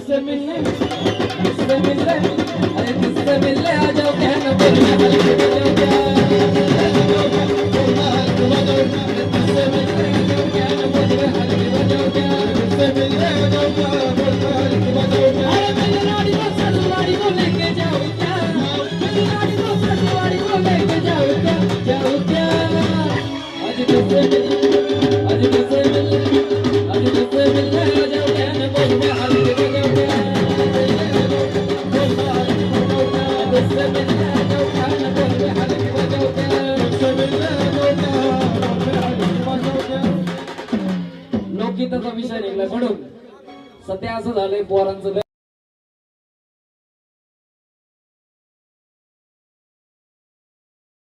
तुझसे मिलने अरे तुझसे मिलने आ जाओ कहना बोलना हल्के बजाओ क्या तुझसे मिलने आ जाओ कहना बोलना हल्के बजाओ क्या तुझसे मिलने आ जाओ बोलना हल्के बजाओ क्या अरे मेरी रानी को ससुराली को लेके जाओ क्या मेरी रानी को ससुराली को लेके जाओ क्या आज तुझसे मिलने आ जाओ कहना बोलना हल्के बजाओ क्या लोकगीताचा विषय निघला म्हणून सध्या असं झालंय पोरांचं